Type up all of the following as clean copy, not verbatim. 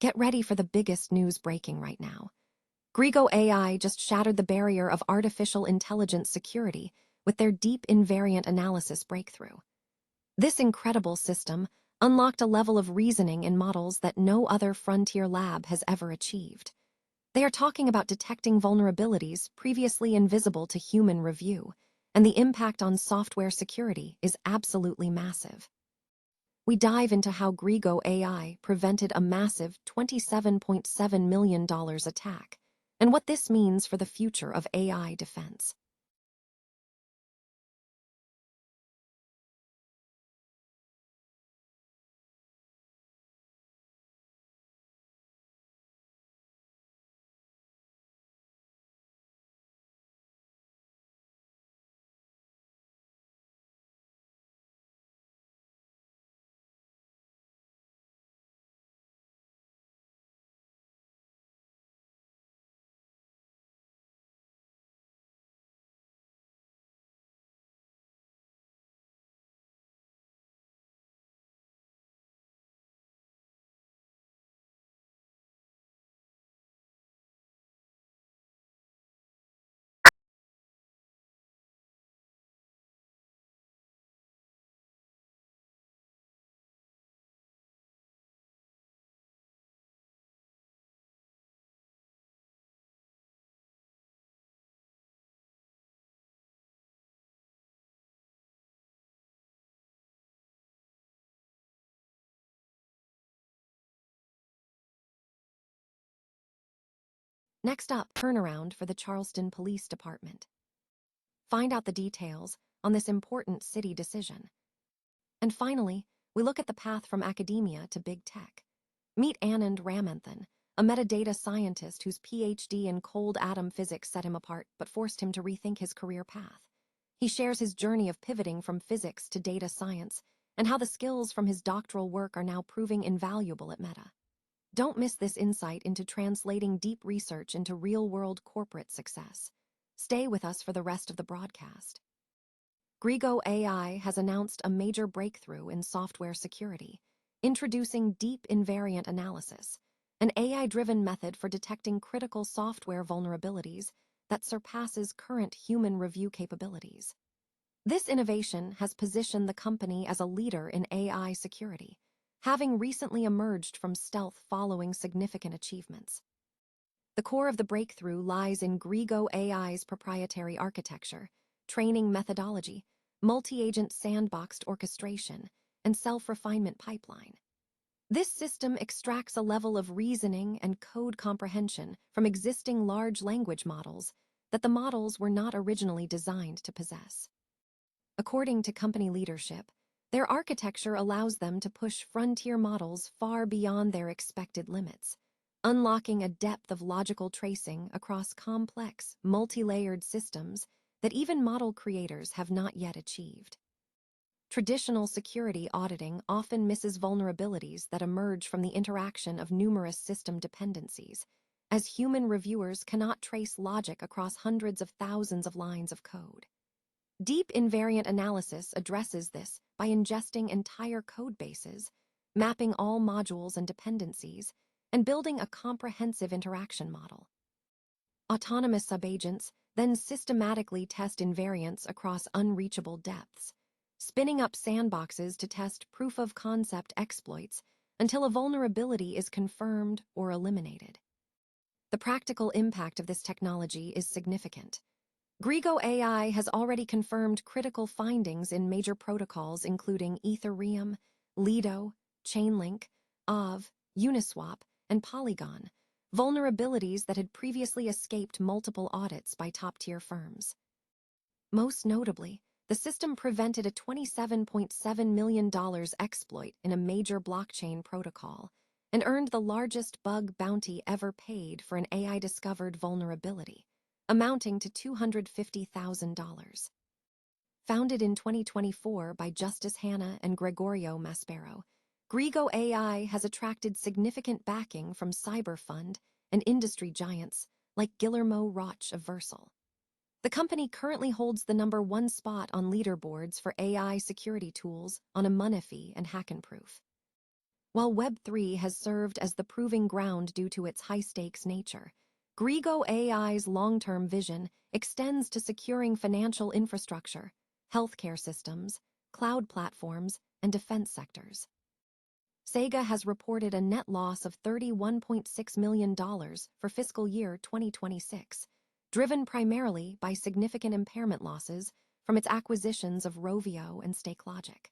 Get ready for the biggest news breaking right now. Grego AI just shattered the barrier of artificial intelligence security with their deep invariant analysis breakthrough. This incredible system unlocked a level of reasoning in models that no other frontier lab has ever achieved. They are talking about detecting vulnerabilities previously invisible to human review, and the impact on software security is absolutely massive. We dive into how Grego AI prevented a massive $27.7 million attack, and what this means for the future of AI defense. Next up, turnaround for the Charleston Police Department. Find out the details on this important city decision. And finally, we look at the path from academia to big tech. Meet Anand Ramanathan, a metadata scientist whose Ph.D. in cold atom physics set him apart but forced him to rethink his career path. He shares his journey of pivoting from physics to data science and how the skills from his doctoral work are now proving invaluable at Meta. Don't miss this insight into translating deep research into real-world corporate success. Stay with us for the rest of the broadcast. Grego AI has announced a major breakthrough in software security, introducing deep invariant analysis, an AI-driven method for detecting critical software vulnerabilities that surpasses current human review capabilities. This innovation has positioned the company as a leader in AI security, having recently emerged from stealth following significant achievements. The core of the breakthrough lies in Grego AI's proprietary architecture, training methodology, multi-agent sandboxed orchestration, and self-refinement pipeline. This system extracts a level of reasoning and code comprehension from existing large language models that the models were not originally designed to possess. According to company leadership, their architecture allows them to push frontier models far beyond their expected limits, unlocking a depth of logical tracing across complex, multi-layered systems that even model creators have not yet achieved. Traditional security auditing often misses vulnerabilities that emerge from the interaction of numerous system dependencies, as human reviewers cannot trace logic across hundreds of thousands of lines of code. Deep invariant analysis addresses this by ingesting entire code bases, mapping all modules and dependencies, and building a comprehensive interaction model. Autonomous subagents then systematically test invariants across unreachable depths, spinning up sandboxes to test proof-of-concept exploits until a vulnerability is confirmed or eliminated. The practical impact of this technology is significant. Grego AI has already confirmed critical findings in major protocols including Ethereum, Lido, Chainlink, Aave, Uniswap, and Polygon, vulnerabilities that had previously escaped multiple audits by top-tier firms. Most notably, the system prevented a $27.7 million exploit in a major blockchain protocol and earned the largest bug bounty ever paid for an AI-discovered vulnerability, amounting to $250,000. Founded in 2024 by Justice Hanna and Gregorio Maspero, Grego AI has attracted significant backing from cyber fund and industry giants like Guillermo Roch of Versal. The company currently holds the #1 spot on leaderboards for AI security tools on Amunefi and Hackenproof. While Web3 has served as the proving ground due to its high-stakes nature, Grego AI's long-term vision extends to securing financial infrastructure, healthcare systems, cloud platforms, and defense sectors. Sega has reported a net loss of $31.6 million for fiscal year 2026, driven primarily by significant impairment losses from its acquisitions of Rovio and StakeLogic.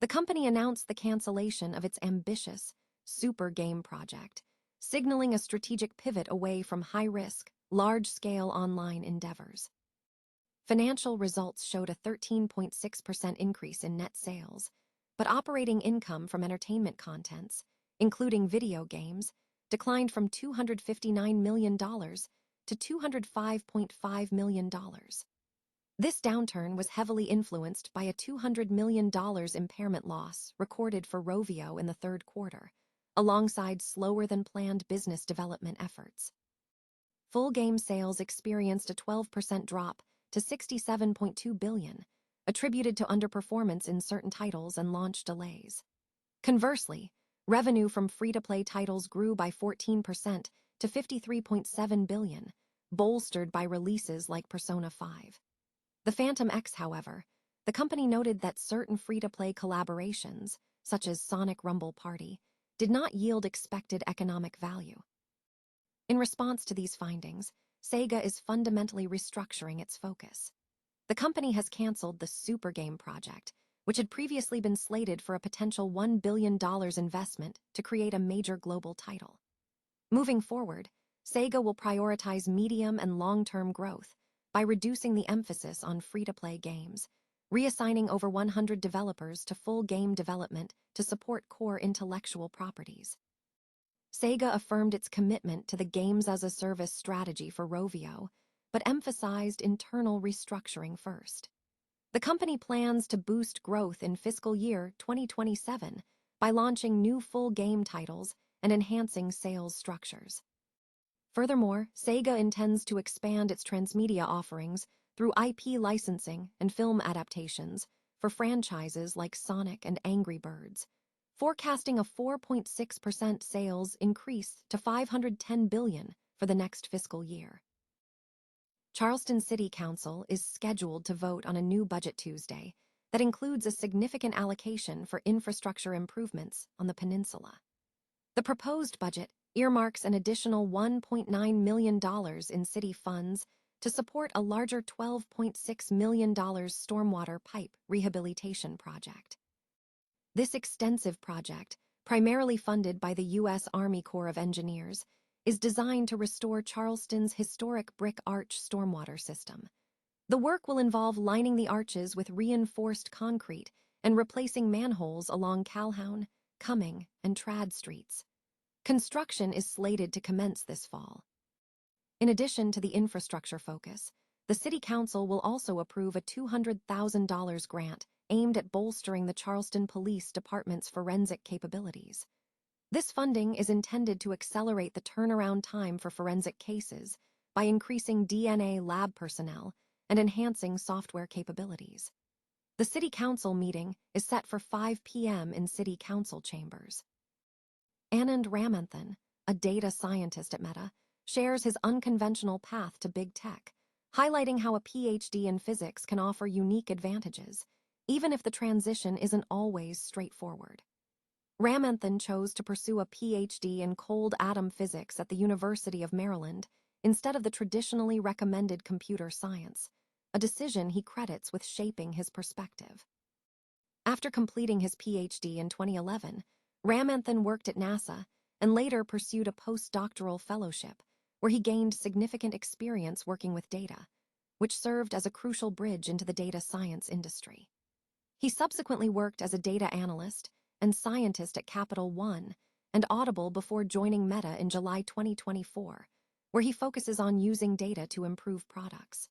The company announced the cancellation of its ambitious super game project, signaling a strategic pivot away from high-risk, large-scale online endeavors. Financial results showed a 13.6% increase in net sales, but operating income from entertainment contents, including video games, declined from $259 million to $205.5 million. This downturn was heavily influenced by a $200 million impairment loss recorded for Rovio in the third quarter, alongside slower-than-planned business development efforts. Full game sales experienced a 12% drop to $67.2 billion, attributed to underperformance in certain titles and launch delays. Conversely, revenue from free-to-play titles grew by 14% to $53.7 billion, bolstered by releases like Persona 5. The Phantom X, however, the company noted that certain free-to-play collaborations, such as Sonic Rumble Party, did not yield expected economic value. In response to these findings, Sega is fundamentally restructuring its focus. The company has canceled the Super Game project, which had previously been slated for a potential $1 billion investment to create a major global title. Moving forward, Sega will prioritize medium and long-term growth by reducing the emphasis on free-to-play games, reassigning over 100 developers to full game development to support core intellectual properties. Sega affirmed its commitment to the games-as-a-service strategy for Rovio, but emphasized internal restructuring first. The company plans to boost growth in fiscal year 2027 by launching new full game titles and enhancing sales structures. Furthermore, Sega intends to expand its transmedia offerings through IP licensing and film adaptations for franchises like Sonic and Angry Birds, forecasting a 4.6% sales increase to $510 billion for the next fiscal year. Charleston City Council is scheduled to vote on a new budget Tuesday that includes a significant allocation for infrastructure improvements on the peninsula. The proposed budget earmarks an additional $1.9 million in city funds to support a larger $12.6 million stormwater pipe rehabilitation project. This extensive project, primarily funded by the U.S. Army Corps of Engineers, is designed to restore Charleston's historic brick arch stormwater system. The work will involve lining the arches with reinforced concrete and replacing manholes along Calhoun, Cumming, and Trad streets. Construction is slated to commence this fall. In addition to the infrastructure focus, the City Council will also approve a $200,000 grant aimed at bolstering the Charleston Police Department's forensic capabilities. This funding is intended to accelerate the turnaround time for forensic cases by increasing DNA lab personnel and enhancing software capabilities. The City Council meeting is set for 5 p.m. in City Council chambers. Anand Ramanathan, a data scientist at Meta, shares his unconventional path to big tech, highlighting how a Ph.D. in physics can offer unique advantages, even if the transition isn't always straightforward. Ramanathan chose to pursue a Ph.D. in cold atom physics at the University of Maryland instead of the traditionally recommended computer science, a decision he credits with shaping his perspective. After completing his Ph.D. in 2011, Ramanathan worked at NASA and later pursued a postdoctoral fellowship where he gained significant experience working with data, which served as a crucial bridge into the data science industry. He subsequently worked as a data analyst and scientist at Capital One and Audible before joining Meta in July 2024, where he focuses on using data to improve products.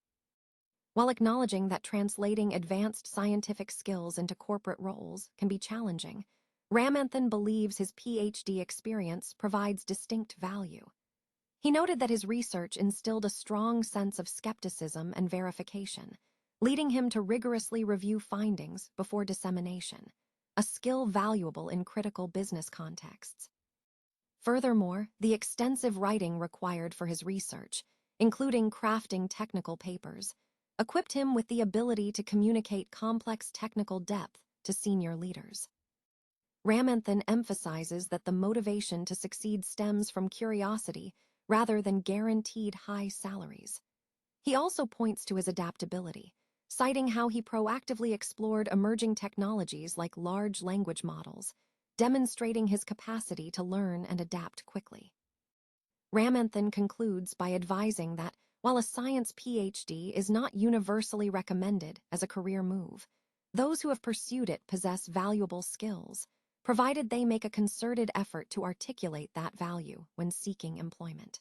While acknowledging that translating advanced scientific skills into corporate roles can be challenging, Ramanathan believes his Ph.D. experience provides distinct value. He noted that his research instilled a strong sense of skepticism and verification, leading him to rigorously review findings before dissemination, a skill valuable in critical business contexts. Furthermore, the extensive writing required for his research, including crafting technical papers, equipped him with the ability to communicate complex technical depth to senior leaders. Ramanthan emphasizes that the motivation to succeed stems from curiosity rather than guaranteed high salaries. He also points to his adaptability, citing how he proactively explored emerging technologies like large language models, demonstrating his capacity to learn and adapt quickly. Ramanthan concludes by advising that while a science Ph.D. is not universally recommended as a career move, those who have pursued it possess valuable skills, provided they make a concerted effort to articulate that value when seeking employment.